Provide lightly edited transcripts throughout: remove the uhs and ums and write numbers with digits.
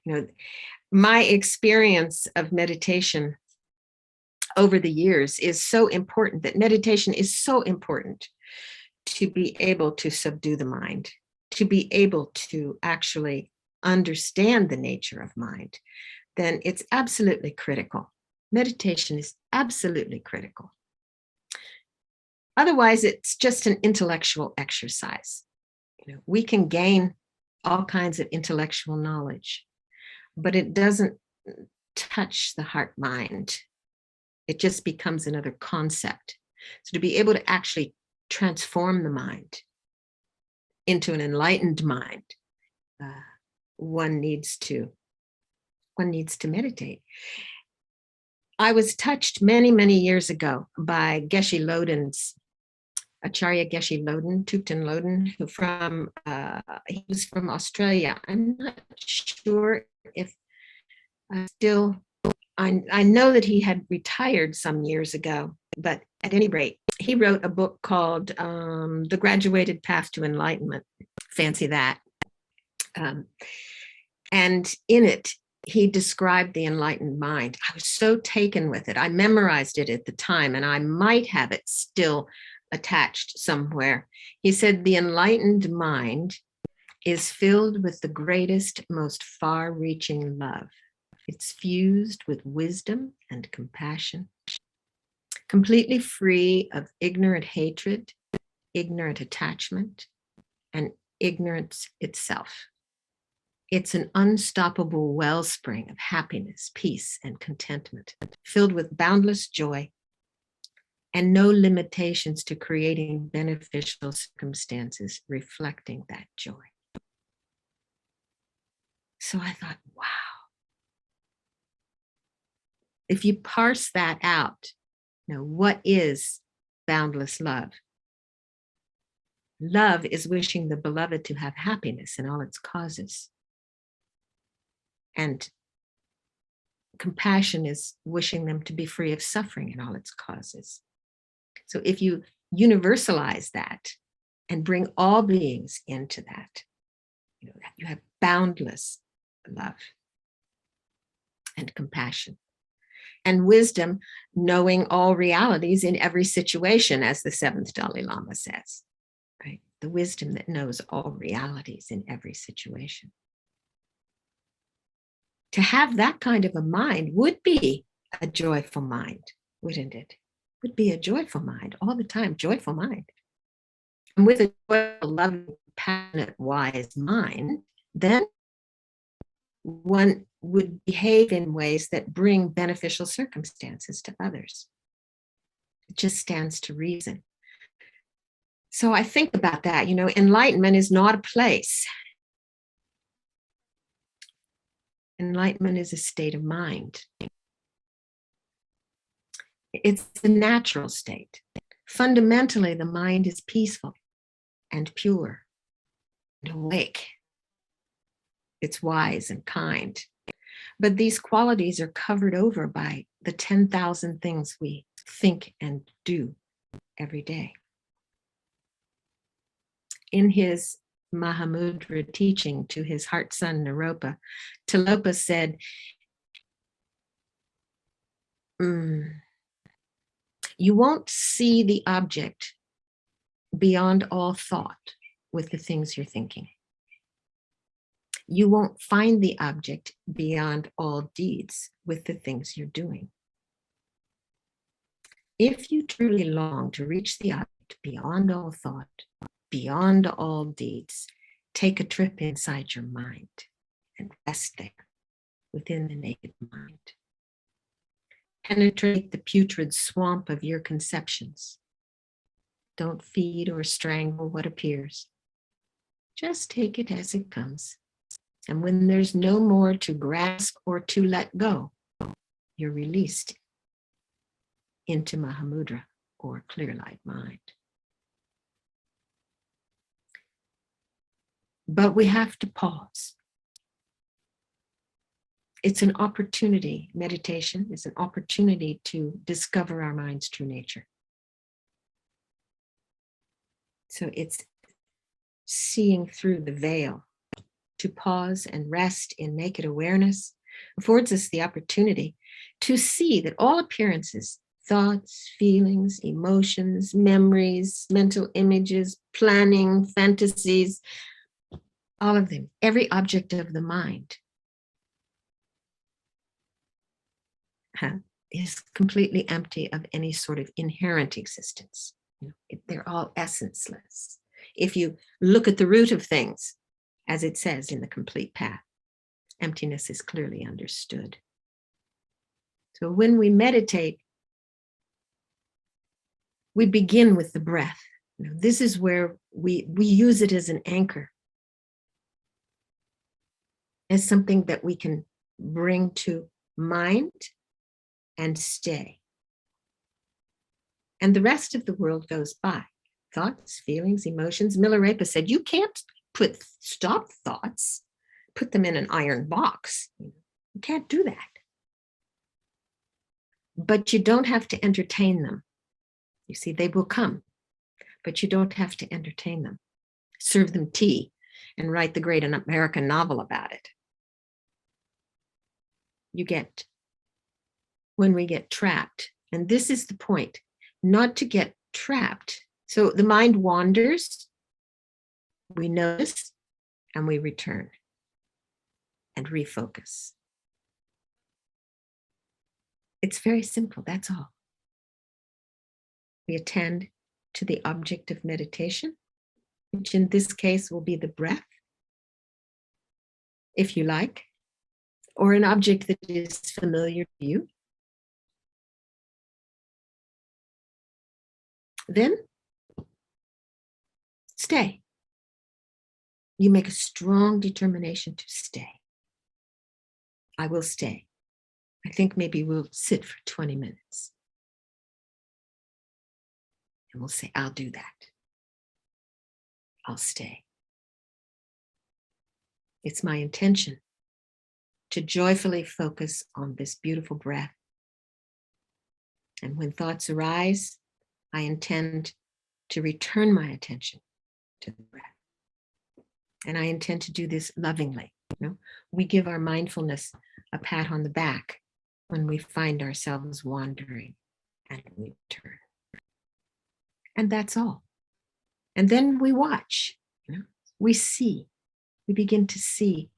You know, my experience of meditation over the years is so important, that meditation is so important to be able to subdue the mind, to be able to actually understand the nature of mind, then it's absolutely critical. Meditation is absolutely critical. Otherwise, it's just an intellectual exercise. You know, we can gain all kinds of intellectual knowledge, but it doesn't touch the heart mind. It just becomes another concept. So to be able to actually transform the mind into an enlightened mind, one needs to meditate. I was touched many, many years ago by Geshe Lodin's, Acharya Geshe Lodin, Thupten Lodin, who he was from Australia. I'm not sure if I know that he had retired some years ago, but at any rate, he wrote a book called The Graduated Path to Enlightenment. Fancy that. And in it, he described the enlightened mind. I was so taken with it. I memorized it at the time, and I might have it still attached somewhere. He said, the enlightened mind is filled with the greatest, most far-reaching love. It's fused with wisdom and compassion, completely free of ignorant hatred, ignorant attachment, and ignorance itself. It's an unstoppable wellspring of happiness, peace, and contentment, filled with boundless joy and no limitations to creating beneficial circumstances reflecting that joy. So I thought, wow. If you parse that out, you know, what is boundless love? Love is wishing the beloved to have happiness in all its causes. And compassion is wishing them to be free of suffering in all its causes. So if you universalize that and bring all beings into that, you know, you have boundless love and compassion. And wisdom, knowing all realities in every situation, as the seventh Dalai Lama says, right? The wisdom that knows all realities in every situation. To have that kind of a mind would be a joyful mind, wouldn't it? Would be a joyful mind all the time, joyful mind. And with a joyful, loving, passionate, wise mind, then one would behave in ways that bring beneficial circumstances to others. It just stands to reason. So I think about that, you know, enlightenment is not a place. Enlightenment is a state of mind. It's a natural state. Fundamentally, the mind is peaceful and pure and awake. It's wise and kind. But these qualities are covered over by the 10,000 things we think and do every day. In his Mahamudra teaching to his heart son Naropa, Tilopa said, you won't see the object beyond all thought with the things you're thinking. You won't find the object beyond all deeds with the things you're doing. If you truly long to reach the object beyond all thought, beyond all deeds, take a trip inside your mind and rest there within the naked mind. Penetrate the putrid swamp of your conceptions. Don't feed or strangle what appears. Just take it as it comes. And when there's no more to grasp or to let go, you're released into Mahamudra or clear light mind. But we have to pause. It's an opportunity. Meditation is an opportunity to discover our mind's true nature. So it's seeing through the veil to pause and rest in naked awareness affords us the opportunity to see that all appearances, thoughts, feelings, emotions, memories, mental images, planning, fantasies, all of them, every object of the mind is completely empty of any sort of inherent existence. They're all essenceless. If you look at the root of things, as it says in the complete path, emptiness is clearly understood. So when we meditate, we begin with the breath. This is where we use it as an anchor, as something that we can bring to mind and stay. And the rest of the world goes by. Thoughts, feelings, emotions. Milarepa said, you can't stop thoughts, put them in an iron box. You can't do that. But you don't have to entertain them. You see, they will come, but you don't have to entertain them. Serve them tea and write the great American novel about it. When we get trapped, and this is the point, not to get trapped. So the mind wanders, we notice, and we return and refocus. It's very simple, that's all. We attend to the object of meditation, which in this case will be the breath, if you like, or an object that is familiar to you. Then stay. You make a strong determination to stay. I will stay. I think maybe we'll sit for 20 minutes. And we'll say, I'll do that. I'll stay. It's my intention to joyfully focus on this beautiful breath. And when thoughts arise, I intend to return my attention to the breath. And I intend to do this lovingly. We give our mindfulness a pat on the back when we find ourselves wandering, and we return. And that's all. And then we watch, we see, we begin to see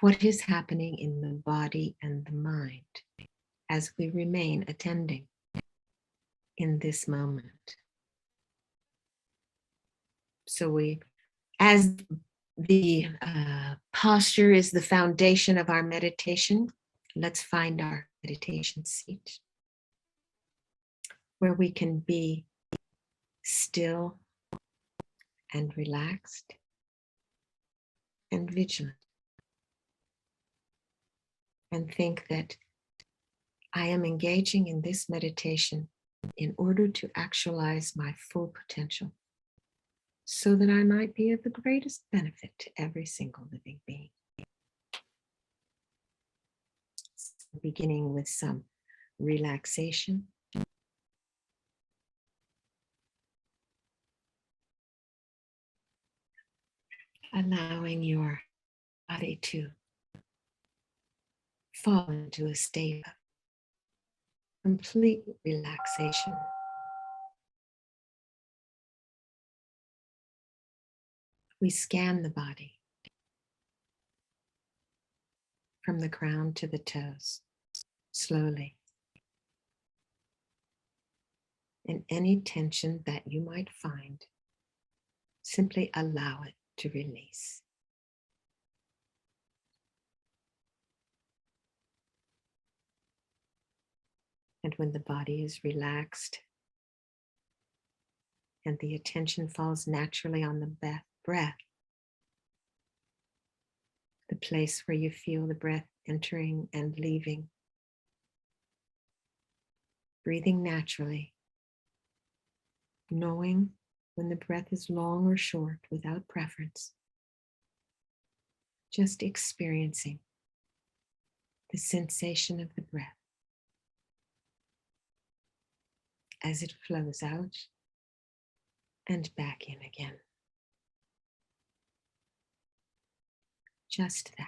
what is happening in the body and the mind as we remain attending in this moment. So as the posture is the foundation of our meditation, let's find our meditation seat where we can be still and relaxed and vigilant, and think that I am engaging in this meditation in order to actualize my full potential, so that I might be of the greatest benefit to every single living being. So beginning with some relaxation. Allowing your body to fall into a state of complete relaxation. We scan the body from the crown to the toes, slowly. And any tension that you might find, simply allow it to release. And when the body is relaxed and the attention falls naturally on the breath, the place where you feel the breath entering and leaving, breathing naturally, knowing when the breath is long or short without preference, just experiencing the sensation of the breath as it flows out and back in again. Just that.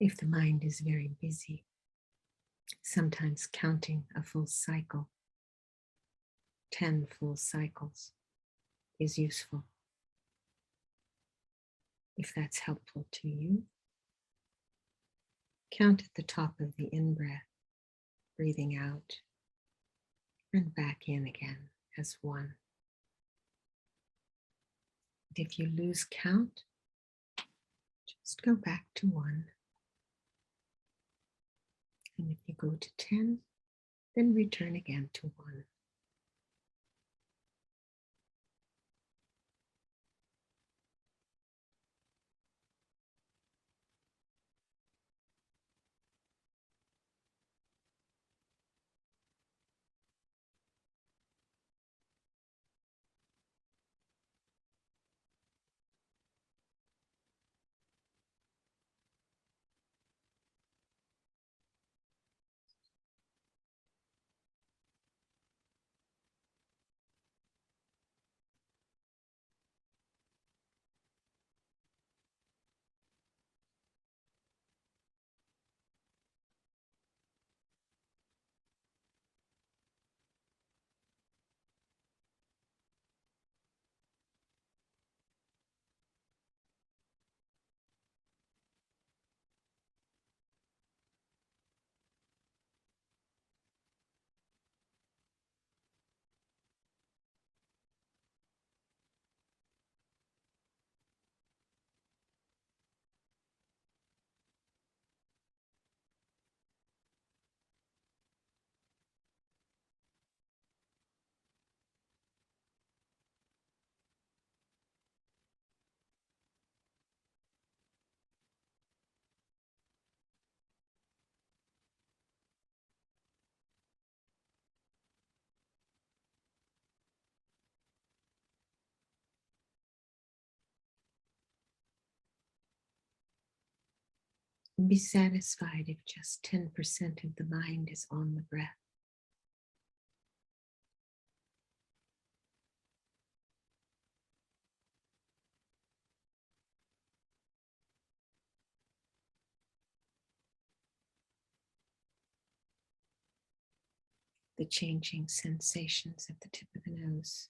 If the mind is very busy, sometimes counting a full cycle, 10 full cycles, is useful. If that's helpful to you, count at the top of the in-breath, breathing out and back in again as one. And if you lose count, just go back to one. And if you go to 10, then return again to one. Be satisfied if just 10% of the mind is on the breath. The changing sensations at the tip of the nose.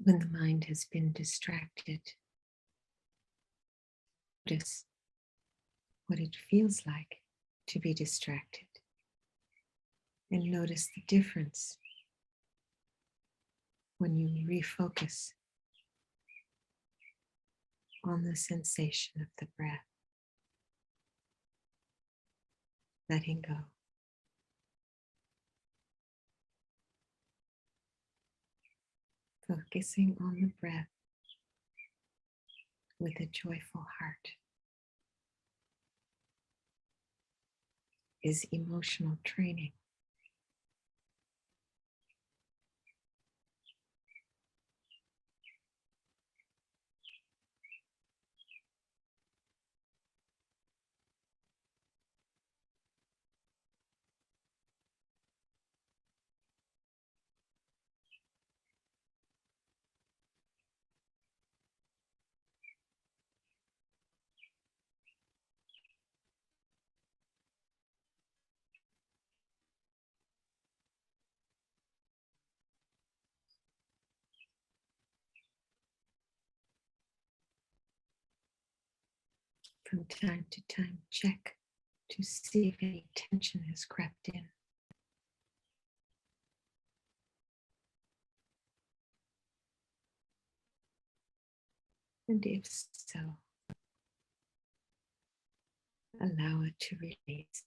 When the mind has been distracted, notice what it feels like to be distracted. And notice the difference when you refocus on the sensation of the breath, letting go. Focusing on the breath with a joyful heart is emotional training. From time to time, check to see if any tension has crept in. And if so, allow it to release.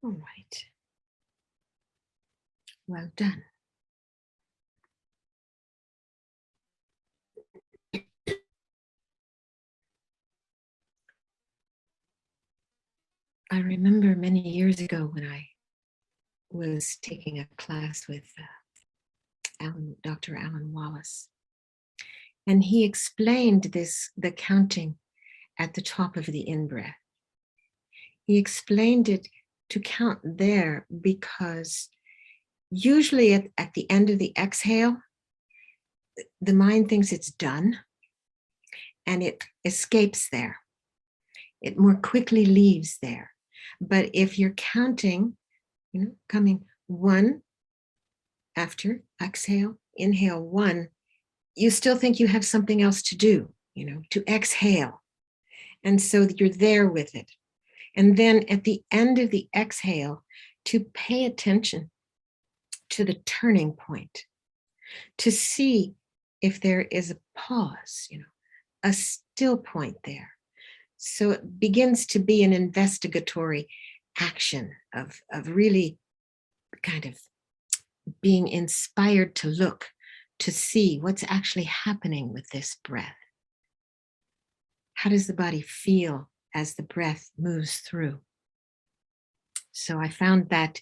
All right. Well done. I remember many years ago when I was taking a class with Dr. Alan Wallace, and he explained the counting at the top of the in-breath. He explained it to count there because usually at the end of the exhale, the mind thinks it's done and it escapes there. It more quickly leaves there. But if you're counting, coming one after exhale, inhale one, you still think you have something else to do, to exhale. And so you're there with it. And then at the end of the exhale, to pay attention to the turning point, to see if there is a pause, a still point there. So it begins to be an investigatory action of really kind of being inspired to look, to see what's actually happening with this breath. How does the body feel as the breath moves through? So I found that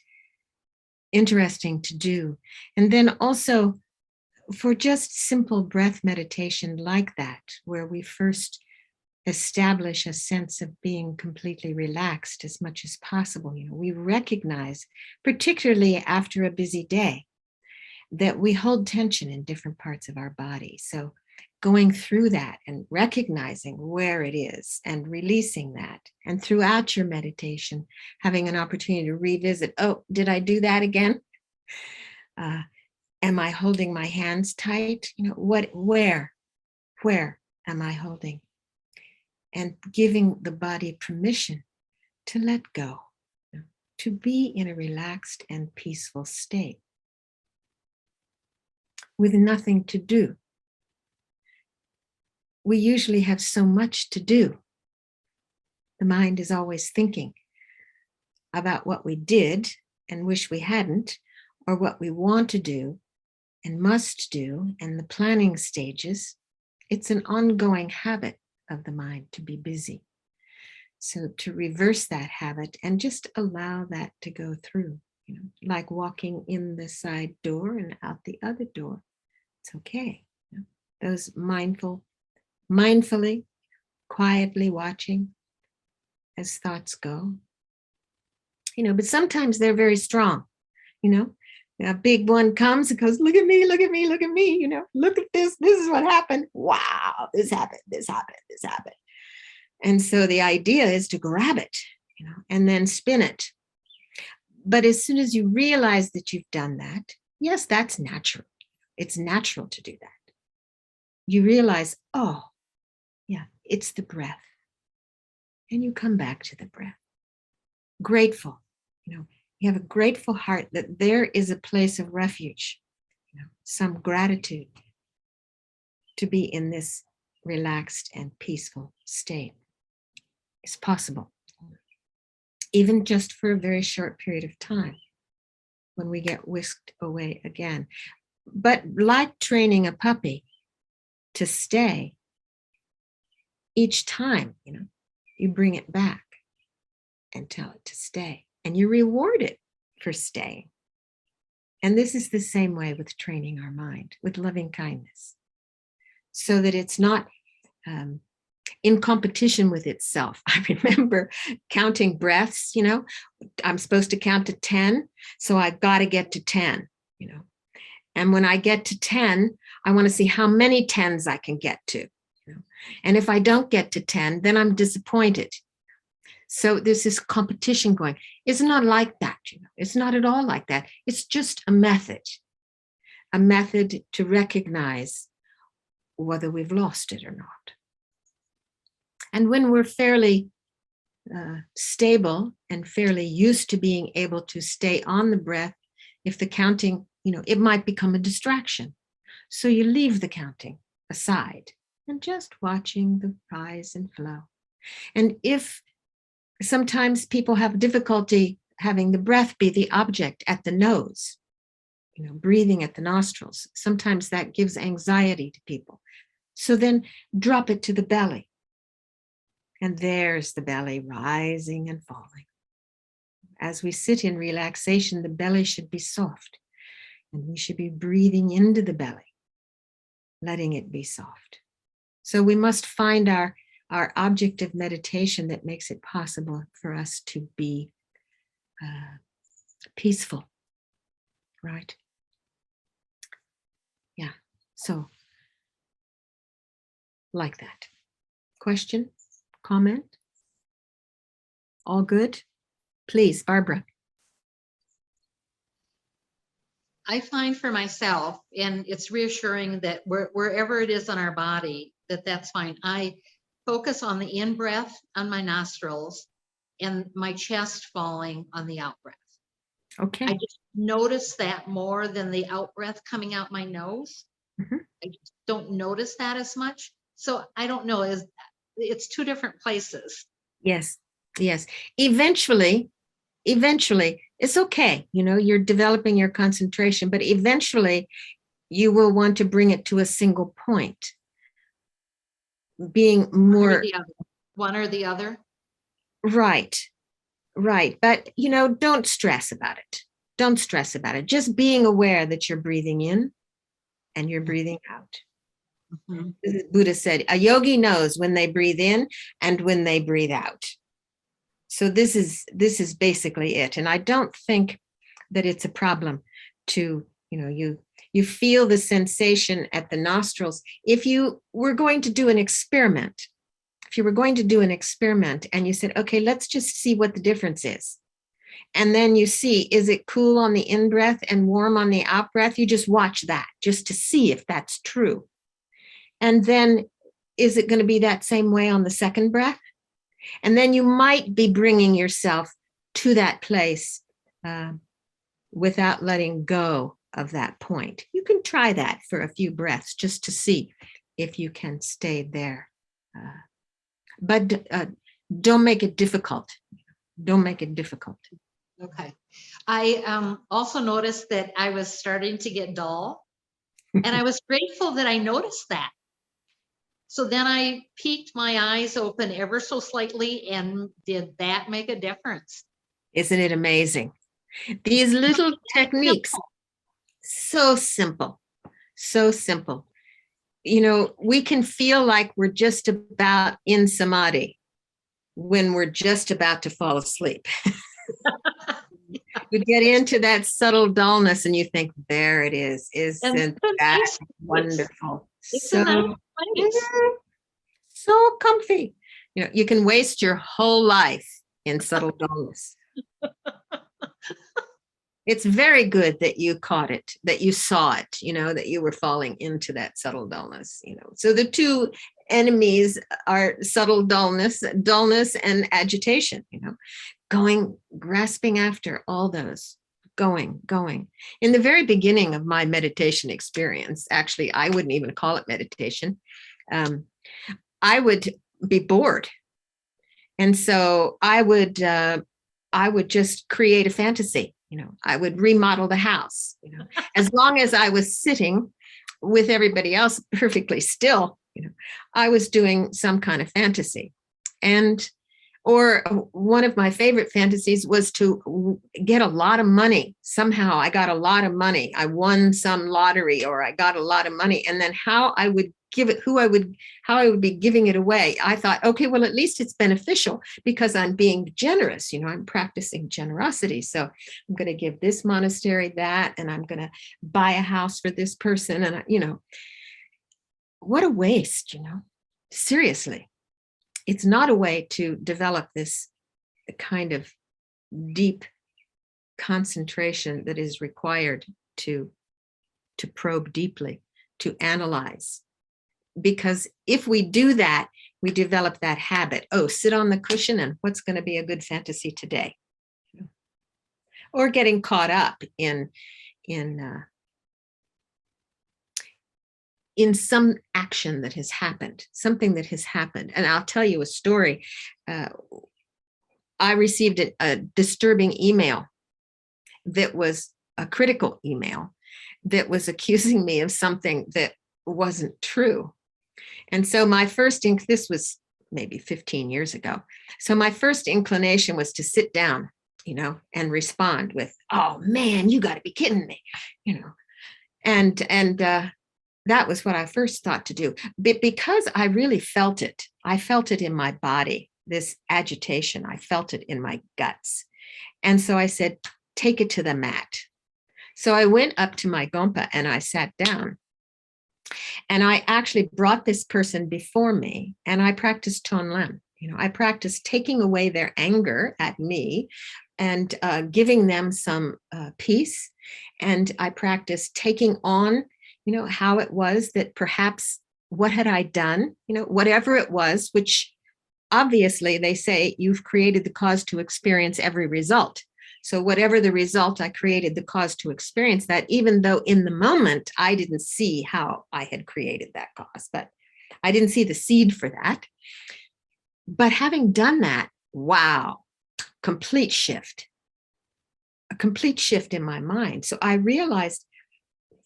interesting to do. And then also for just simple breath meditation like that, where we first establish a sense of being completely relaxed as much as possible. We recognize, particularly after a busy day, that we hold tension in different parts of our body. So going through that and recognizing where it is and releasing that. And throughout your meditation, having an opportunity to revisit, oh, did I do that again? Am I holding my hands tight? Where am I holding? And giving the body permission to let go, to be in a relaxed and peaceful state with nothing to do. We usually have so much to do. The mind is always thinking about what we did and wish we hadn't, or what we want to do and must do, and the planning stages. It's an ongoing habit of the mind to be busy. So to reverse that habit and just allow that to go through, like walking in the side door and out the other door. It's okay. Those mindfully, quietly watching as thoughts go. But sometimes they're very strong, A big one comes and goes, look at me, look at me, look at me, look at this is what happened. Wow, this happened. And so the idea is to grab it, and then spin it. But as soon as you realize that you've done that, yes, that's natural. It's natural to do that. You realize, oh, yeah, it's the breath. And you come back to the breath. Grateful, you have a grateful heart that there is a place of refuge, some gratitude to be in this relaxed and peaceful state. It's possible, even just for a very short period of time when we get whisked away again. But like training a puppy to stay, each time, you bring it back and tell it to stay, and you reward it for staying. And this is the same way with training our mind, with loving kindness, so that it's not in competition with itself. I remember counting breaths, I'm supposed to count to 10, so I've got to get to 10, And when I get to 10, I want to see how many 10s I can get to. And if I don't get to 10, then I'm disappointed. So there's this competition going. It's not like that, It's not at all like that. It's just a method to recognize whether we've lost it or not. And when we're fairly stable and fairly used to being able to stay on the breath, if the counting, it might become a distraction. So you leave the counting aside and just watching the rise and flow. And if sometimes people have difficulty having the breath be the object at the nose, breathing at the nostrils. Sometimes that gives anxiety to people. So then drop it to the belly. And there's the belly rising and falling. As we sit in relaxation, the belly should be soft, and we should be breathing into the belly, letting it be soft. So we must find our object of meditation that makes it possible for us to be peaceful, right? Yeah, so like that. Question, comment? All good? Please, Barbara. I find for myself, and it's reassuring that wherever it is on our body, that's fine. I focus on the in-breath on my nostrils and my chest falling on the out-breath. Okay. I just notice that more than the out-breath coming out my nose. Mm-hmm. I just don't notice that as much. So I don't know, it's two different places. Yes, yes. Eventually, it's okay. You're developing your concentration, but eventually you will want to bring it to a single point. Being more one or the other. Right. But, don't stress about it. Don't stress about it. Just being aware that you're breathing in and you're breathing out. Mm-hmm. Buddha said, a yogi knows when they breathe in and when they breathe out. So this is basically it. And I don't think that it's a problem to, you feel the sensation at the nostrils. If you were going to do an experiment, and you said, okay, let's just see what the difference is. And then you see, is it cool on the in-breath and warm on the out-breath? You just watch that just to see if that's true. And then is it going to be that same way on the second breath? And then you might be bringing yourself to that place without letting go of that point. You can try that for a few breaths just to see if you can stay there. But don't make it difficult. Don't make it difficult. Okay. I also noticed that I was starting to get dull, and I was grateful that I noticed that. So then I peeked my eyes open ever so slightly, and did that make a difference? Isn't it amazing? These little techniques, so simple, so simple. We can feel like we're just about in samadhi when we're just about to fall asleep. You get into that subtle dullness and you think, there it is. Isn't that wonderful? So comfy. You can waste your whole life in subtle dullness. It's very good that you caught it, that you saw it, that you were falling into that subtle dullness, So the two enemies are subtle dullness and agitation, grasping after all those, going. In the very beginning of my meditation experience, actually, I wouldn't even call it meditation. I would be bored. And so I would just create a fantasy. I would remodel the house, as long as I was sitting with everybody else perfectly still, I was doing some kind of fantasy. Or one of my favorite fantasies was to get a lot of money. Somehow I got a lot of money. I won some lottery, or I got a lot of money, and then how I would give it, how I would be giving it away. I thought, okay, well, at least it's beneficial because I'm being generous. I'm practicing generosity. So I'm going to give this monastery that, and I'm going to buy a house for this person. And, what a waste, seriously. It's not a way to develop this kind of deep concentration that is required to probe deeply, to analyze. Because if we do that, we develop that habit. Oh, sit on the cushion and what's going to be a good fantasy today? Or getting caught up in some action that has happened, something that has happened. And I'll tell you a story. I received a disturbing email that was a critical email that was accusing me of something that wasn't true. And so this was maybe 15 years ago. So my first inclination was to sit down, and respond with, "Oh man, you got to be kidding me," and that was what I first thought to do. But because I really felt it, I felt it in my body, this agitation, I felt it in my guts. And so I said, "Take it to the mat." So I went up to my gompa and I sat down. And I actually brought this person before me and I practiced Tonlem. I practiced taking away their anger at me and giving them some peace. And I practiced taking on, how it was that perhaps what had I done, whatever it was, which obviously they say you've created the cause to experience every result. So whatever the result, I created the cause to experience that, even though in the moment I didn't see how I had created that cause, but I didn't see the seed for that. But having done that, wow, a complete shift in my mind. So I realized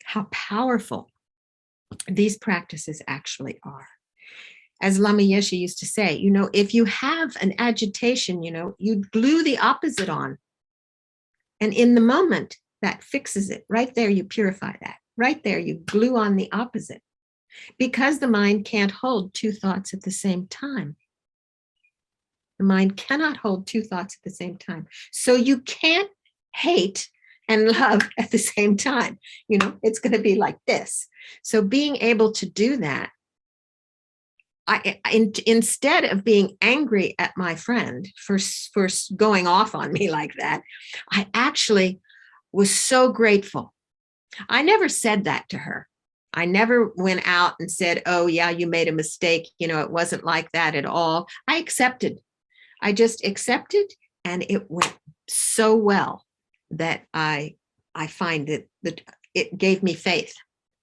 how powerful these practices actually are. As Lama Yeshe used to say, if you have an agitation, you glue the opposite on. And in the moment, that fixes it. Right there, you purify that. Right there, you glue on the opposite. Because the mind can't hold two thoughts at the same time. The mind cannot hold two thoughts at the same time. So you can't hate and love at the same time. It's going to be like this. So being able to do that, instead of being angry at my friend for going off on me like that, I actually was so grateful. I never said that to her. I never went out and said, "Oh yeah, you made a mistake. It wasn't like that at all." I accepted. I just accepted, and it went so well that I find that it gave me faith.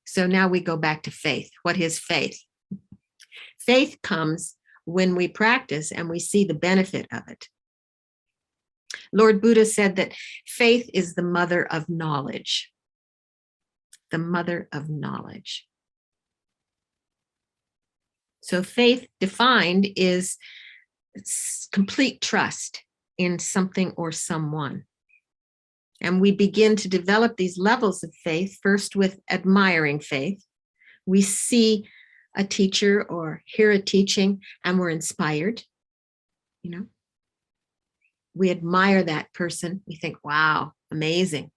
So now we go back to faith. What is faith? Faith comes when we practice and we see the benefit of it. Lord Buddha said that faith is the mother of knowledge. The mother of knowledge. So faith defined is complete trust in something or someone. And we begin to develop these levels of faith, first with admiring faith. We see a teacher or hear a teaching and we're inspired. We admire that person. We think, wow, amazing.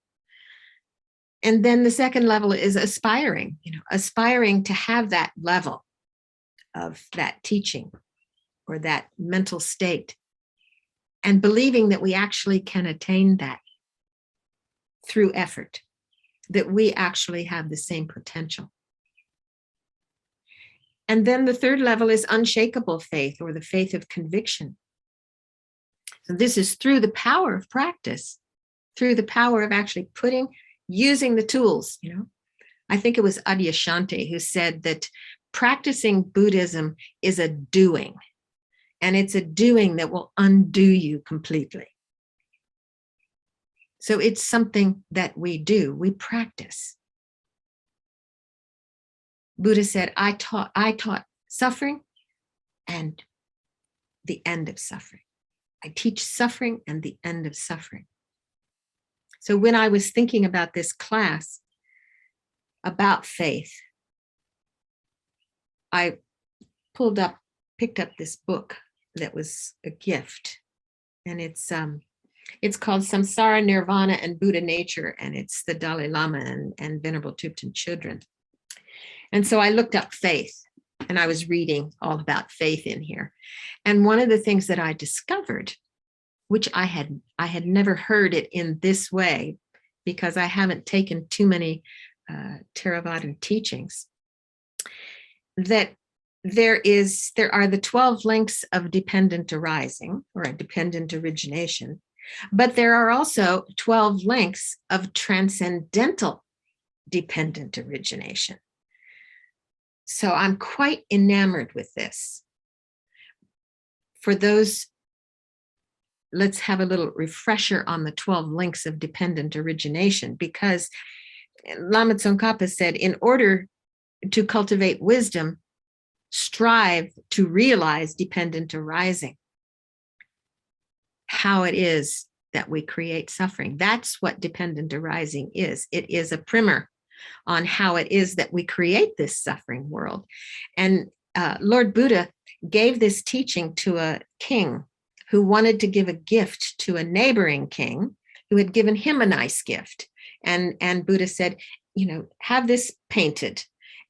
And then the second level is aspiring, aspiring to have that level of that teaching or that mental state, and believing that we actually can attain that through effort, that we actually have the same potential. And then the third level is unshakable faith, or the faith of conviction. So this is through the power of practice, through the power of actually using the tools. I think it was Adyashanti who said that practicing Buddhism is a doing, and it's a doing that will undo you completely. So it's something that we do, we practice. Buddha said, I taught suffering and the end of suffering. I teach suffering and the end of suffering. So when I was thinking about this class about faith, I picked up this book that was a gift, and it's called Samsara, Nirvana, and Buddha Nature, and it's the Dalai Lama and Venerable Thupten children. And so I looked up faith, and I was reading all about faith in here. And one of the things that I discovered, which I had never heard it in this way, because I haven't taken too many Theravadan teachings, that there are the 12 links of dependent arising, or a dependent origination, but there are also 12 links of transcendental dependent origination. So I'm quite enamored with this. For those let's have a little refresher on the 12 links of dependent origination, because Lama Tsongkhapa said, in order to cultivate wisdom, strive to realize dependent arising, how it is that we create suffering. That's what dependent arising is. It is a primer on how it is that we create this suffering world. And Lord Buddha gave this teaching to a king who wanted to give a gift to a neighboring king who had given him a nice gift. And Buddha said, have this painted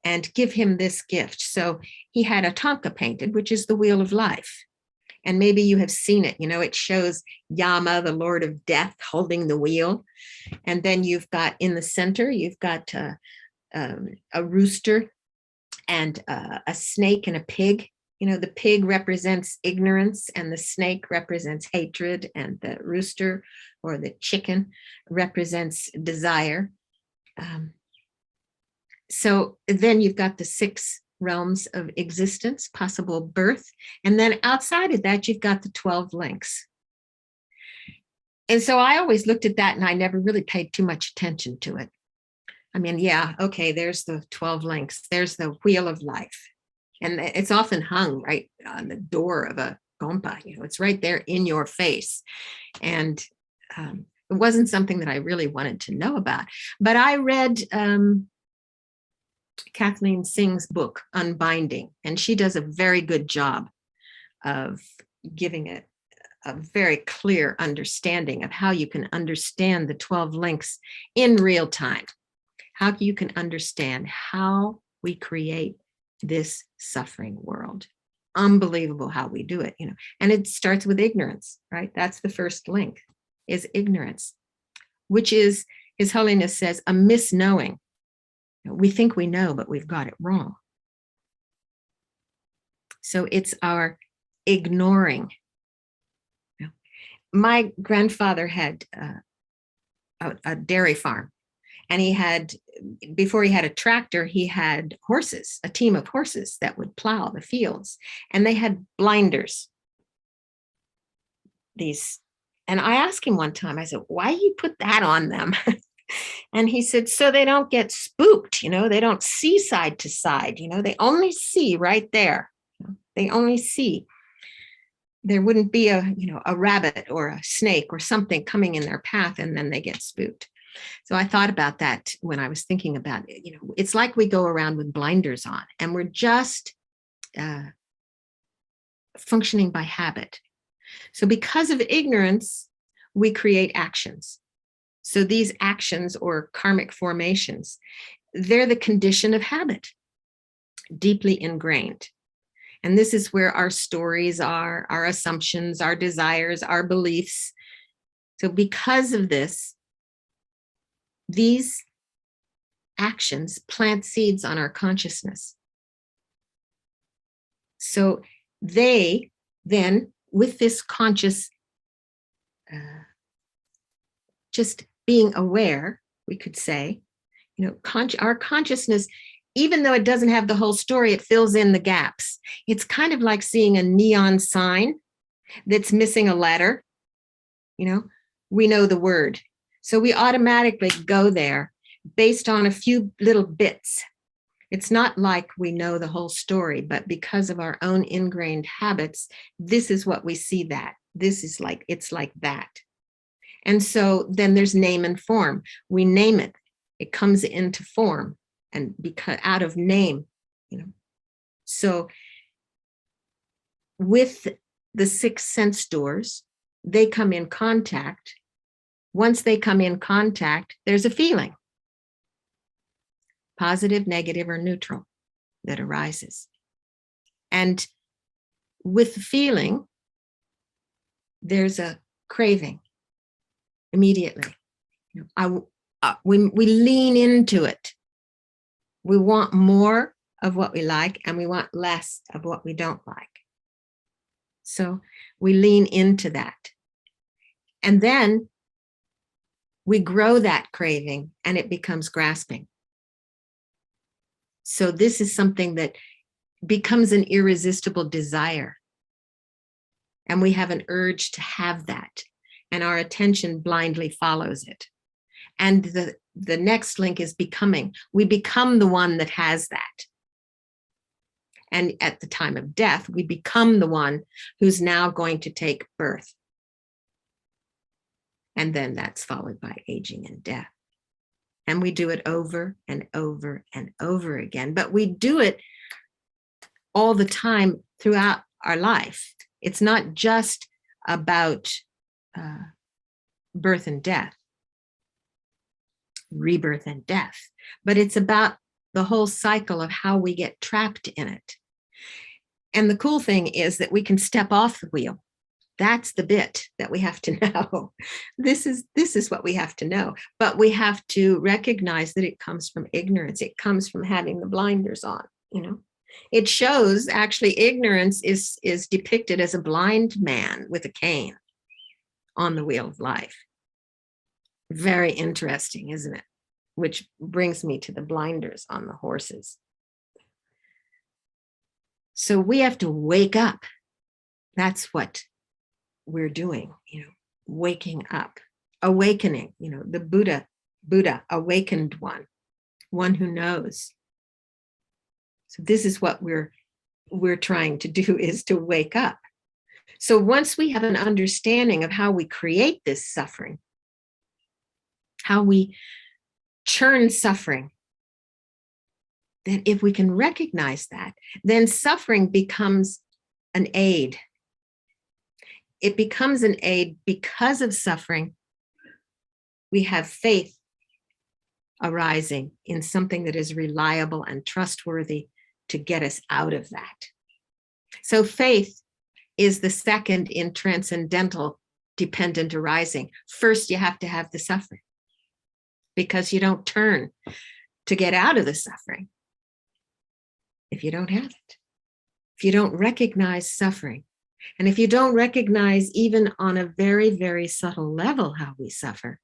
and give him this gift. So he had a tanka painted, which is the wheel of life. And maybe you have seen it. It shows Yama, the Lord of Death, holding the wheel. And then you've got in the center, you've got a rooster and a snake and a pig. The pig represents ignorance and the snake represents hatred, and the rooster or the chicken represents desire. So then you've got the 6 realms of existence, possible birth. And then outside of that, you've got the 12 links. And so I always looked at that and I never really paid too much attention to it. I mean, yeah, okay, there's the 12 links. There's the wheel of life. And it's often hung right on the door of a gompa. It's right there in your face. And it wasn't something that I really wanted to know about. But I read Kathleen Singh's book, Unbinding, and she does a very good job of giving it a very clear understanding of how you can understand the 12 links in real time, how you can understand how we create this suffering world. Unbelievable how we do it, and it starts with ignorance, right? That's the first link, is ignorance, which is, His Holiness says, a misknowing. We think we know, but we've got it wrong. So it's our ignoring. My grandfather had a dairy farm, and before he had a tractor, he had horses, a team of horses that would plow the fields, and they had blinders. And I asked him one time, I said, why do you put that on them? And he said, so they don't get spooked, they don't see side to side, they only see right there. They only see. There wouldn't be a rabbit or a snake or something coming in their path, and then they get spooked. So I thought about that when I was thinking about it. It's like we go around with blinders on, and we're just functioning by habit. So because of ignorance, we create actions. So these actions or karmic formations, they're the condition of habit, deeply ingrained. And this is where our stories are, our assumptions, our desires, our beliefs. So because of this, these actions plant seeds on our consciousness. So they then, with this conscious, just being aware, we could say, our consciousness, even though it doesn't have the whole story, it fills in the gaps. It's kind of like seeing a neon sign that's missing a letter. We know the word. So we automatically go there based on a few little bits. It's not like we know the whole story, but because of our own ingrained habits, this is what we see that. It's like that. And so then there's name and form. We name it. It comes into form, and because out of name, So with the 6 sense doors, they come in contact. Once they come in contact, there's a feeling, positive, negative, or neutral, that arises. And with the feeling, there's a craving immediately. We lean into it. We want more of what we like, and we want less of what we don't like. So we lean into that. And then we grow that craving, and it becomes grasping. So this is something that becomes an irresistible desire. And we have an urge to have that. And our attention blindly follows it. And the next link is becoming. We become the one that has that. And at the time of death, we become the one who's now going to take birth. And then that's followed by aging and death. And we do it over and over and over again. But we do it all the time throughout our life. It's not just about birth and death, rebirth and death, but it's about the whole cycle of how we get trapped in it. And the cool thing is that we can step off the wheel. That's the bit that we have to know. This is what we have to know. But we have to recognize that it comes from ignorance. It comes from having the blinders on, you know. It shows actually ignorance is depicted as a blind man with a cane on the wheel of life. Very interesting, isn't it? Which brings me to the blinders on the horses. So we have to wake up. That's what we're doing, you know, waking up, awakening, you know, the Buddha, awakened one who knows. So this is what we're trying to do, is to wake up. So once we have an understanding of how we create this suffering, how we churn suffering, then if we can recognize that, then suffering becomes an aid. It becomes an aid because of suffering. We have faith arising in something that is reliable and trustworthy to get us out of that. So faith is the second in transcendental dependent arising. First, you have to have the suffering, because you don't turn to get out of the suffering if you don't have it, if you don't recognize suffering. And if you don't recognize, even on a very, very subtle level, how we suffer,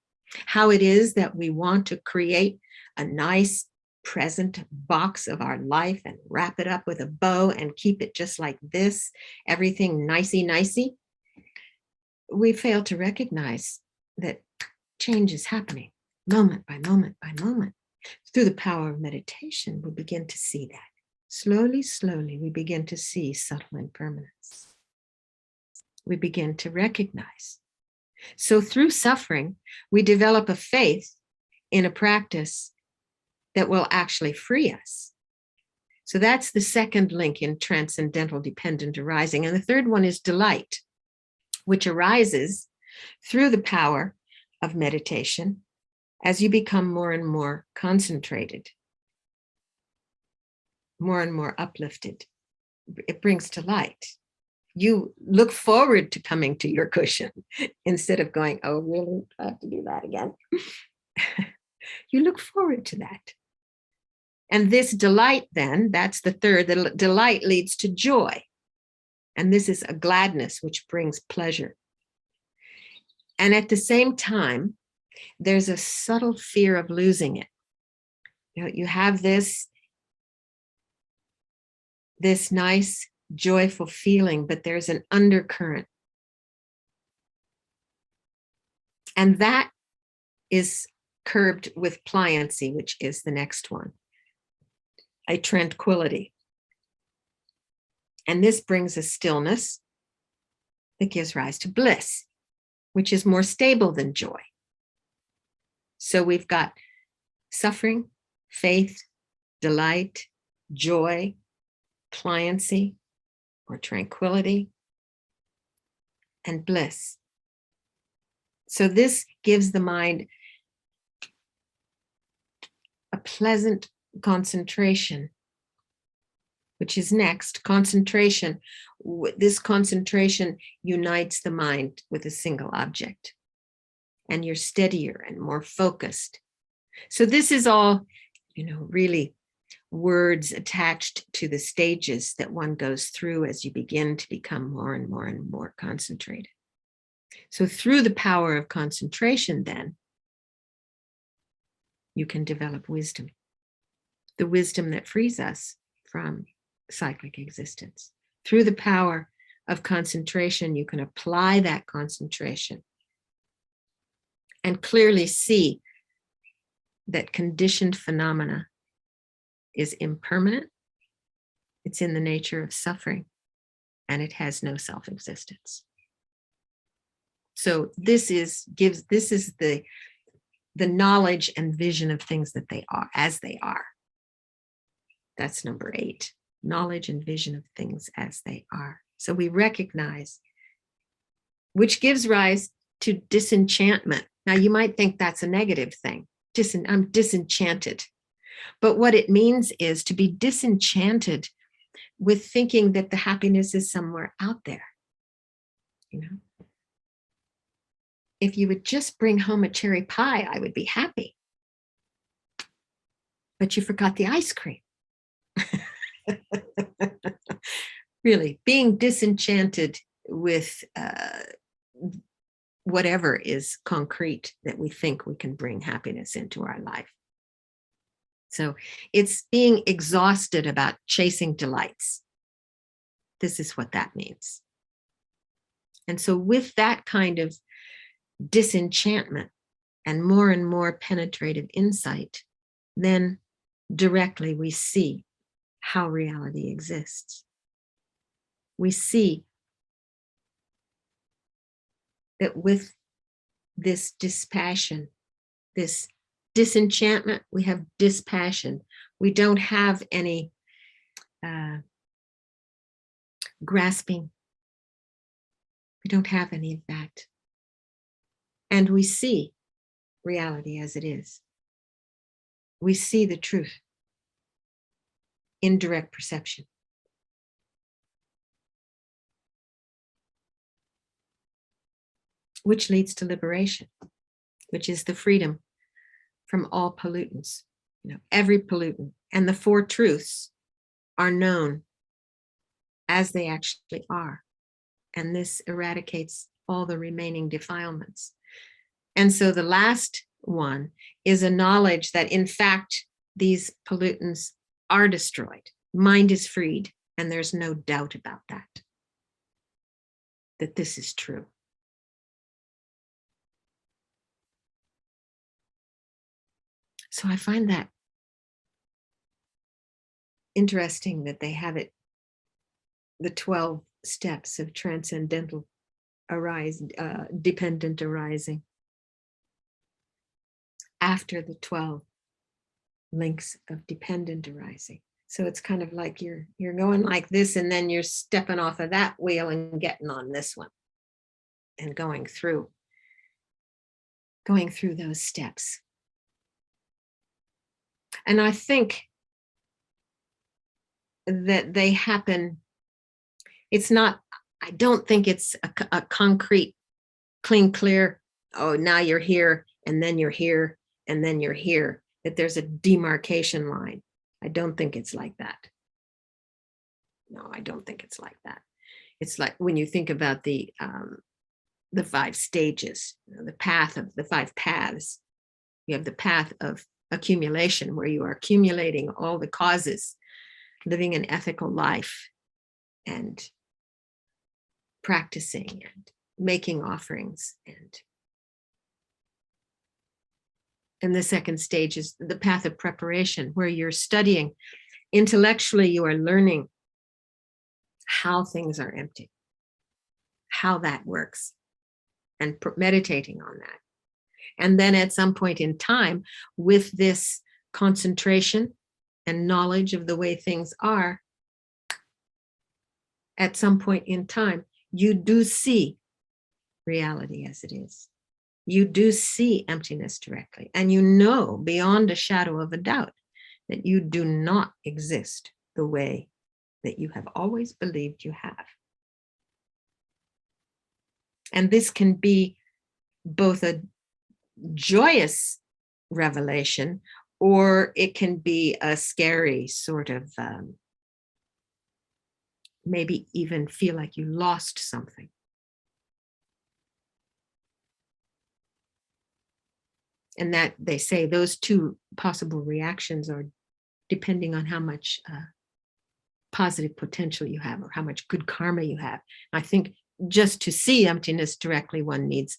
how it is that we want to create a nice present box of our life and wrap it up with a bow and keep it just like this, everything nicey, we fail to recognize that change is happening moment by moment by moment. Through the power of meditation, we begin to see that. Slowly, we begin to see subtle impermanence. We begin to recognize. So through suffering, we develop a faith in a practice that will actually free us. So that's the second link in transcendental dependent arising. And the third one is delight, which arises through the power of meditation as you become more and more concentrated, more and more uplifted. It brings delight. You look forward to coming to your cushion instead of going, oh, really? I have to do that again. You look forward to that. And this delight, then, that's the third. The delight leads to joy. And this is a gladness which brings pleasure. And at the same time, there's a subtle fear of losing it. You know, you have this nice, joyful feeling, but there's an undercurrent. And that is curbed with pliancy, which is the next one, a tranquility. And this brings a stillness that gives rise to bliss, which is more stable than joy. So we've got suffering, faith, delight, joy, pliancy or tranquility, and bliss. So this gives the mind a pleasant concentration, which is next, concentration. This concentration unites the mind with a single object, and you're steadier and more focused. So this is all, you know, really words attached to the stages that one goes through as you begin to become more and more and more concentrated. So through the power of concentration, then, you can develop wisdom, the wisdom that frees us from cyclic existence. Through the power of concentration, you can apply that concentration and clearly see that conditioned phenomena is impermanent, it's in the nature of suffering, and it has no self-existence. So this is the knowledge and vision of things that they are as they are. That's number 8, knowledge and vision of things as they are. So we recognize, which gives rise to disenchantment. Now you might think that's a negative thing. I'm disenchanted. But what it means is to be disenchanted with thinking that the happiness is somewhere out there. You know, if you would just bring home a cherry pie, I would be happy. But you forgot the ice cream. Really, being disenchanted with whatever is concrete that we think we can bring happiness into our life. So it's being exhausted about chasing delights. This is what that means. And so with that kind of disenchantment and more penetrative insight, then directly we see how reality exists. We see that with this dispassion, this disenchantment, we have dispassion. We don't have any grasping. We don't have any of that. And we see reality as it is. We see the truth in direct perception. Which leads to liberation, which is the freedom from all pollutants, every pollutant. And the 4 truths are known as they actually are. And this eradicates all the remaining defilements. And so the last one is a knowledge that, in fact, these pollutants are destroyed. Mind is freed, and there's no doubt about that this is true. So I find that interesting that they have it, the 12 steps of transcendental dependent arising, after the 12 links of dependent arising. So it's kind of like you're going like this, and then you're stepping off of that wheel and getting on this one and going through those steps. And I think that they happen, I don't think it's a concrete, clean, clear, oh, now you're here, and then you're here, and then you're here, that there's a demarcation line. I don't think it's like that. No, I don't think it's like that. It's like when you think about the 5 stages, the path of the 5 paths. You have the path of accumulation, where you are accumulating all the causes, living an ethical life and practicing and making offerings. And the second stage is the path of preparation, where you're studying. Intellectually, you are learning how things are empty, how that works, and meditating on that. And then at some point in time, with this concentration and knowledge of the way things are, at some point in time, you do see reality as it is. You do see emptiness directly, and you know beyond a shadow of a doubt that you do not exist the way that you have always believed you have. And this can be both a joyous revelation, or it can be a scary sort of, maybe even feel like you lost something. And that, they say, those 2 possible reactions are depending on how much positive potential you have or how much good karma you have. I think just to see emptiness directly, one needs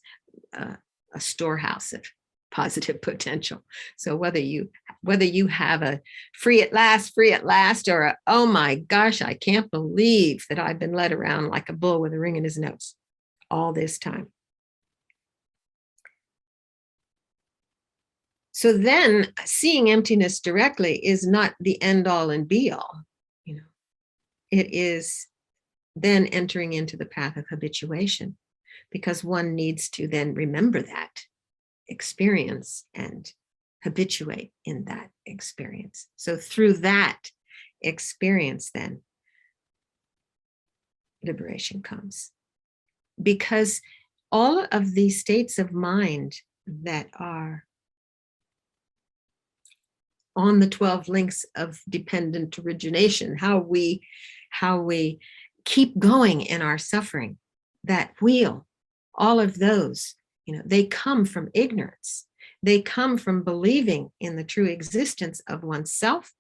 a storehouse of positive potential. So whether you have a free at last, or a, oh my gosh, I can't believe that I've been led around like a bull with a ring in his nose all this time. So then seeing emptiness directly is not the end all and be all, you know. It is then entering into the path of habituation, because one needs to then remember that experience and habituate in that experience. So through that experience, then liberation comes. Because all of these states of mind that are on the 12 links of dependent origination, how we keep going in our suffering, that wheel, all of those, you know, they come from ignorance. They come from believing in the true existence of oneself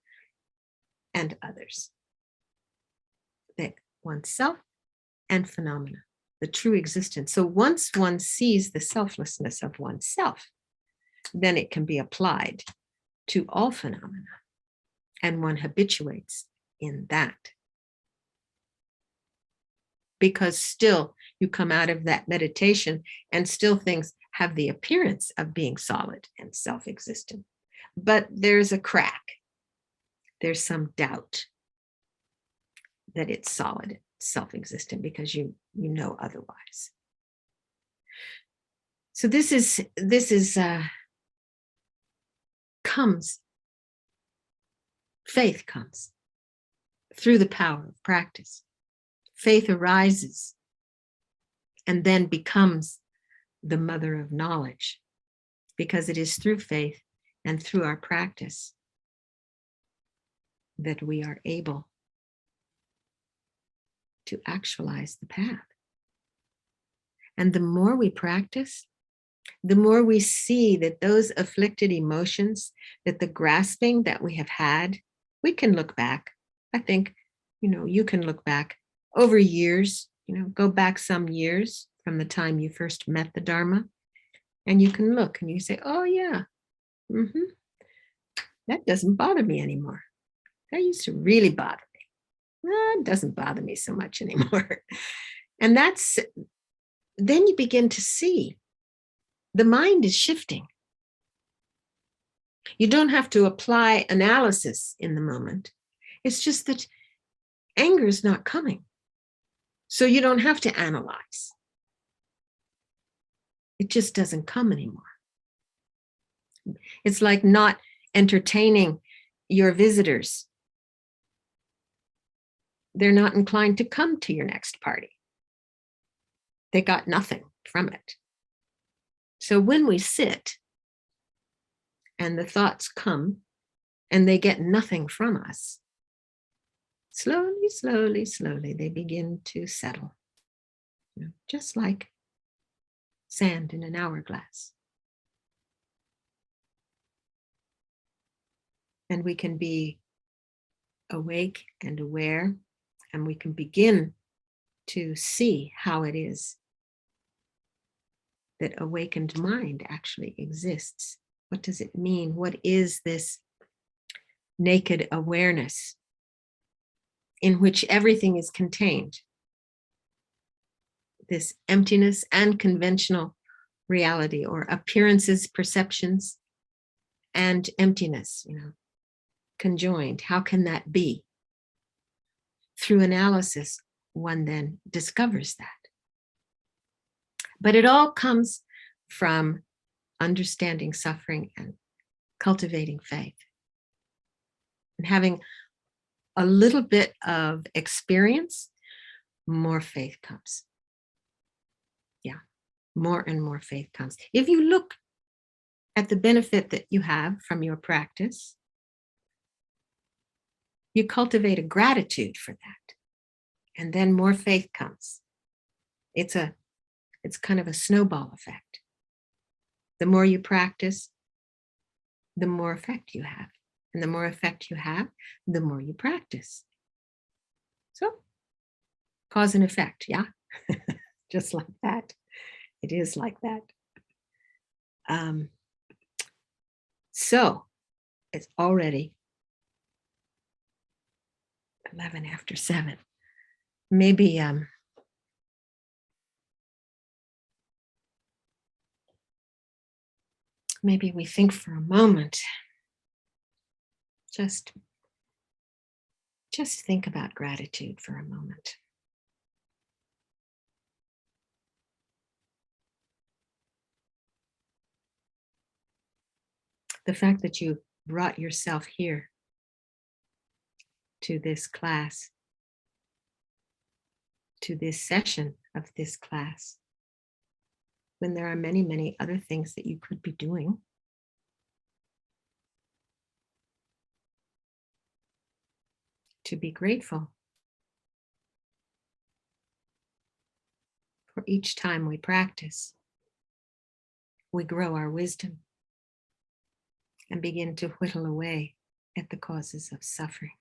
and others. That oneself and phenomena, the true existence. So once one sees the selflessness of oneself, then it can be applied to all phenomena, and one habituates in that. Because still you come out of that meditation and still things have the appearance of being solid and self-existent, but there's a crack. There's some doubt that it's solid, self-existent, because you know otherwise. So this is faith comes through the power of practice. Faith arises and then becomes the mother of knowledge, because it is through faith and through our practice that we are able to actualize the path. And the more we practice, the more we see that those afflicted emotions, that the grasping that we have had, we can look back. I think, you know, you can look back over years, you know, go back some years from the time you first met the Dharma, and you can look and you say, oh yeah, that doesn't bother me anymore. That used to really bother me. It doesn't bother me so much anymore. And then you begin to see the mind is shifting. You don't have to apply analysis in the moment. It's just that anger is not coming. So you don't have to analyze. It just doesn't come anymore. It's like not entertaining your visitors. They're not inclined to come to your next party. They got nothing from it. So when we sit and the thoughts come and they get nothing from us, slowly, slowly, slowly, they begin to settle, you know, just like sand in an hourglass. And we can be awake and aware, and we can begin to see how it is that awakened mind actually exists. What does it mean? What is this naked awareness in which everything is contained? This emptiness and conventional reality, or appearances, perceptions, and emptiness, you know, conjoined. How can that be? Through analysis, one then discovers that. But it all comes from understanding suffering and cultivating faith. And having a little bit of experience, more faith comes. Yeah, more and more faith comes. If you look at the benefit that you have from your practice, you cultivate a gratitude for that, and then more faith comes. It's kind of a snowball effect. The more you practice, the more effect you have. And the more effect you have, the more you practice. So, cause and effect, yeah? Just like that. It is like that. So, it's already 11 after 7. Maybe maybe we think for a moment, just think about gratitude for a moment. The fact that you brought yourself here to this class, to this session of this class, when there are many, many other things that you could be doing. To be grateful for each time we practice, we grow our wisdom and begin to whittle away at the causes of suffering.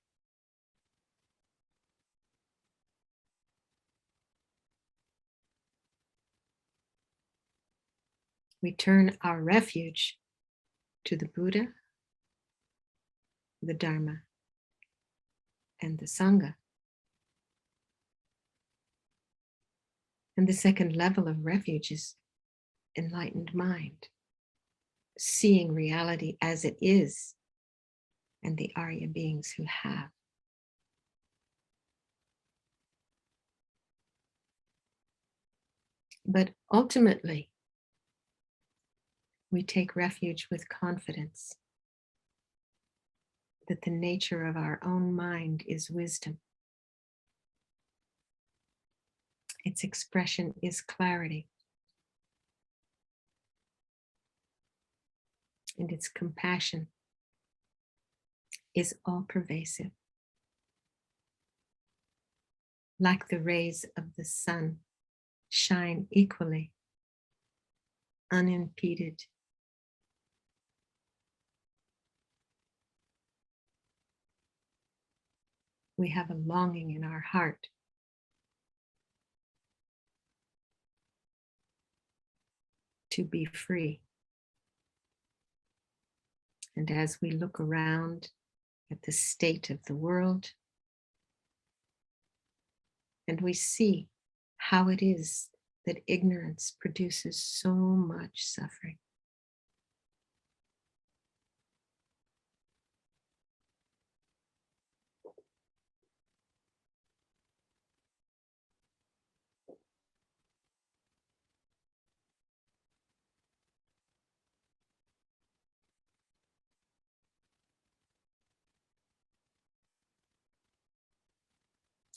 We turn our refuge to the Buddha, the Dharma, and the Sangha. And the second level of refuge is enlightened mind, seeing reality as it is, and the Arya beings who have. But ultimately, we take refuge with confidence that the nature of our own mind is wisdom. Its expression is clarity. And its compassion is all pervasive. Like the rays of the sun shine equally, unimpeded. We have a longing in our heart to be free. And as we look around at the state of the world, and we see how it is that ignorance produces so much suffering.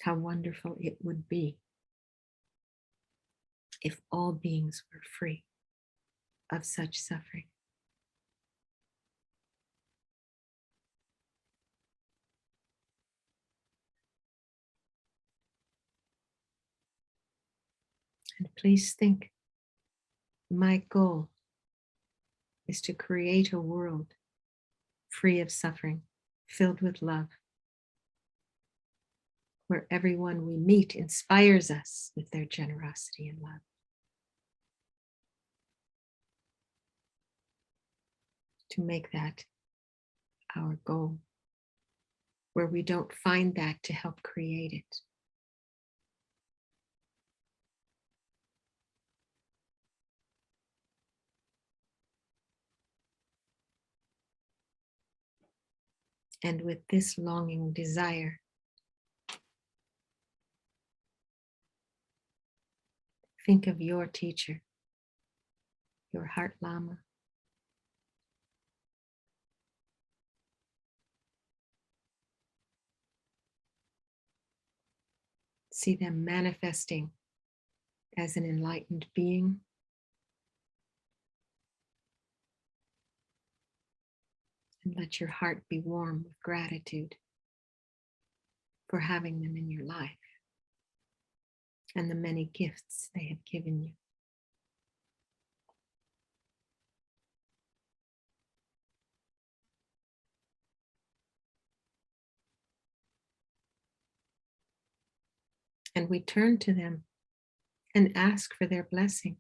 How wonderful it would be if all beings were free of such suffering. And please think, my goal is to create a world free of suffering, filled with love, where everyone we meet inspires us with their generosity and love. To make that our goal, where we don't find that to help create it. And with this longing desire, think of your teacher, your heart Lama. See them manifesting as an enlightened being. And let your heart be warm with gratitude for having them in your life and the many gifts they have given you. And we turn to them and ask for their blessing,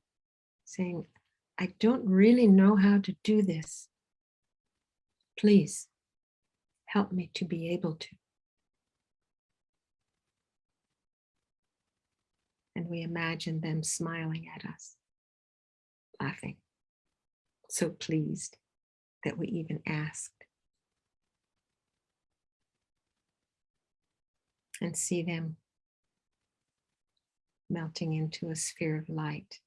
saying, I don't really know how to do this. Please help me to be able to. And we imagine them smiling at us, laughing, so pleased that we even asked. And see them melting into a sphere of light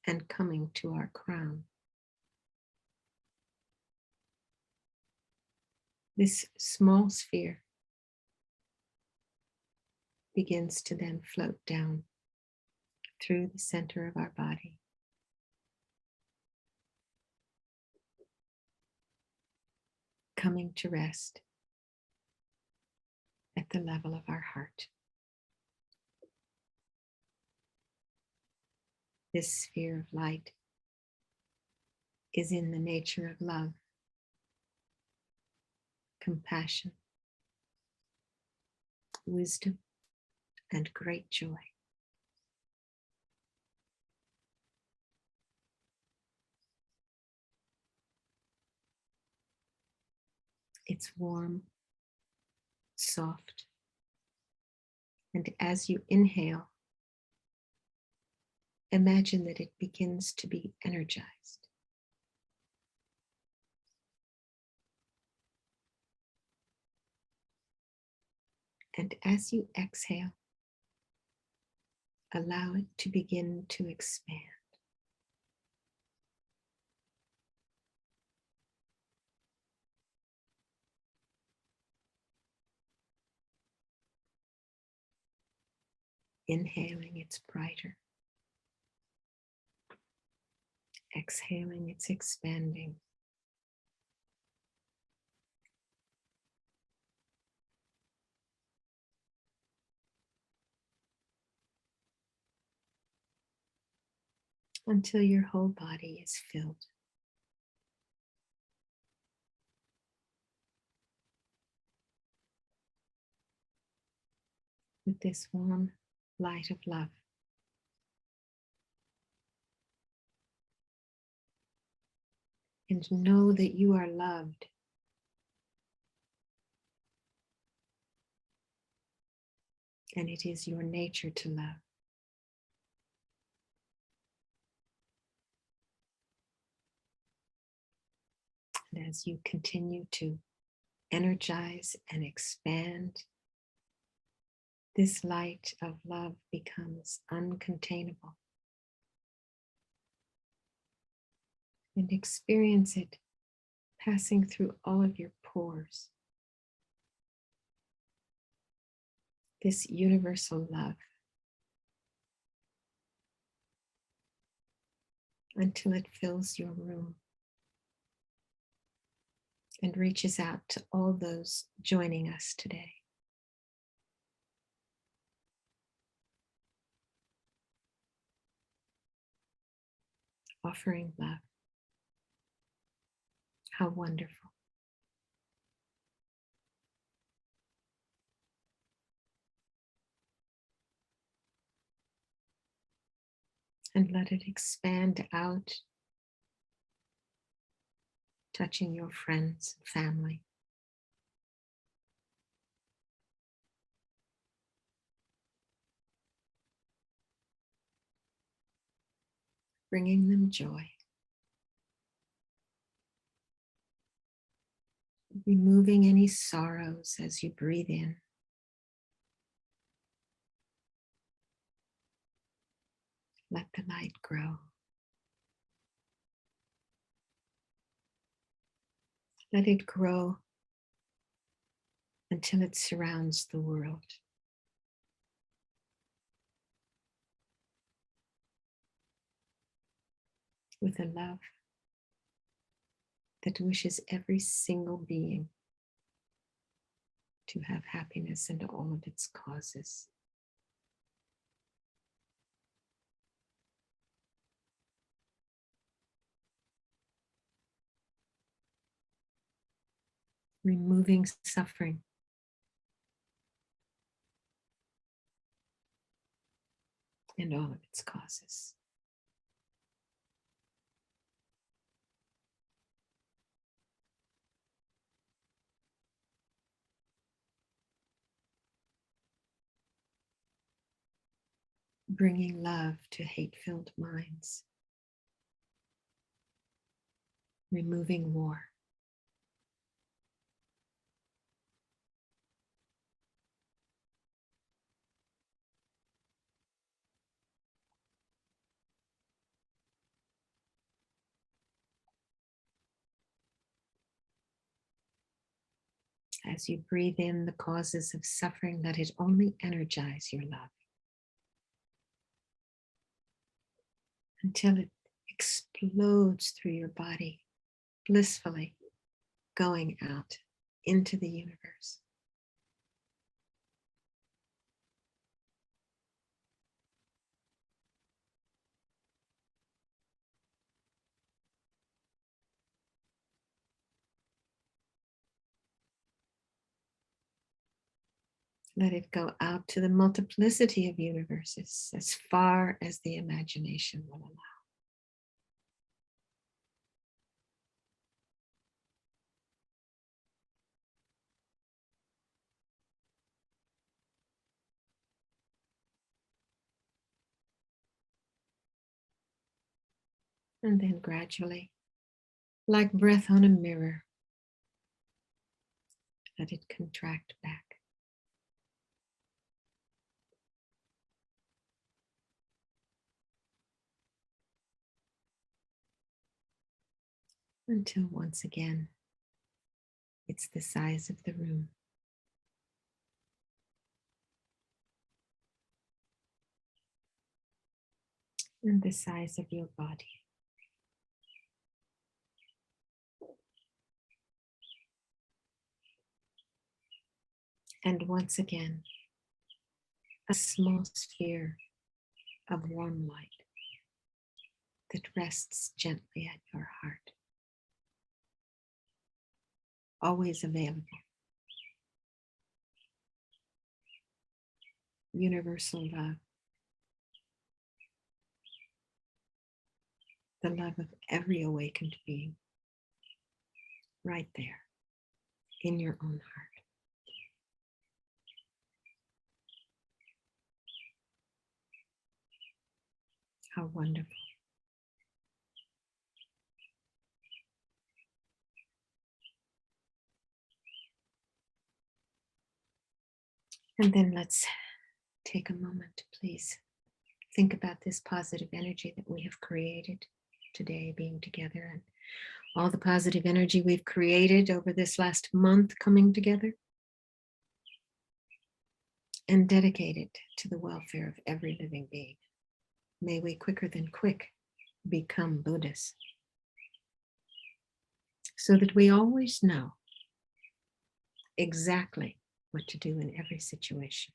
and coming to our crown. This small sphere begins to then float down through the center of our body, coming to rest at the level of our heart. This sphere of light is in the nature of love, compassion, wisdom, and great joy. It's warm, soft, and as you inhale, imagine that it begins to be energized. And as you exhale, allow it to begin to expand. Inhaling, it's brighter. Exhaling, it's expanding. Until your whole body is filled with this warm light of love. And know that you are loved. And it is your nature to love. And as you continue to energize and expand, this light of love becomes uncontainable. And experience it passing through all of your pores. This universal love until it fills your room and reaches out to all those joining us today. Offering love. How wonderful. And let it expand out, touching your friends and family. Bringing them joy. Removing any sorrows as you breathe in. Let the light grow. Let it grow until it surrounds the world. With a love that wishes every single being to have happiness and all of its causes. Removing suffering and all of its causes. Bringing love to hate-filled minds. Removing war. As you breathe in the causes of suffering, let it only energize your love until it explodes through your body, blissfully going out into the universe. Let it go out to the multiplicity of universes as far as the imagination will allow. And then gradually, like breath on a mirror, let it contract back. Until once again, it's the size of the room. And the size of your body. And once again, a small sphere of warm light that rests gently at your heart. Always available. Universal love. The love of every awakened being. Right there in your own heart. How wonderful. And then let's take a moment to please think about this positive energy that we have created today, being together, and all the positive energy we've created over this last month coming together, and dedicate it to the welfare of every living being. May we quicker than quick become Buddhas, so that we always know exactly what to do in every situation,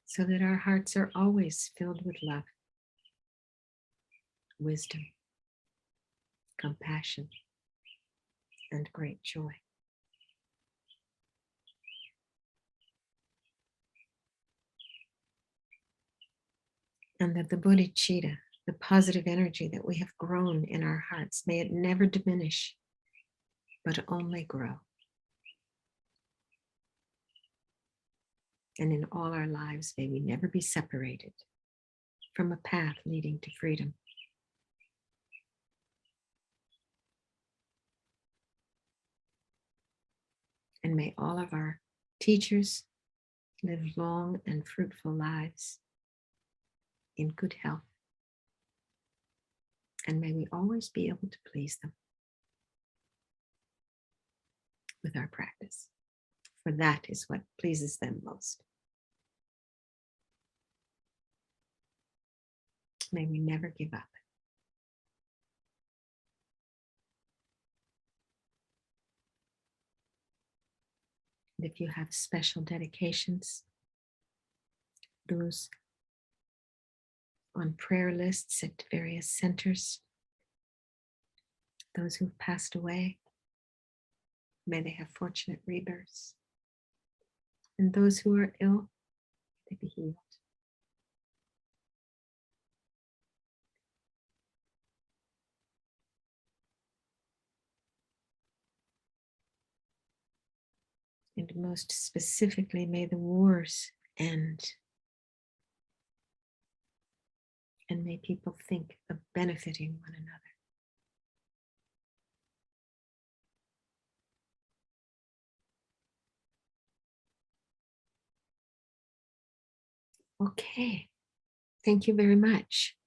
so that our hearts are always filled with love, wisdom, compassion, and great joy. And that the bodhicitta, the positive energy that we have grown in our hearts, may it never diminish, but only grow. And in all our lives, may we never be separated from a path leading to freedom. And may all of our teachers live long and fruitful lives in good health. And may we always be able to please them with our practice, for that is what pleases them most. May we never give up. And if you have special dedications, those on prayer lists at various centers, those who've passed away, may they have fortunate rebirths. And those who are ill, may they be healed. And most specifically, may the wars end. And may people think of benefiting one another. Okay. Thank you very much.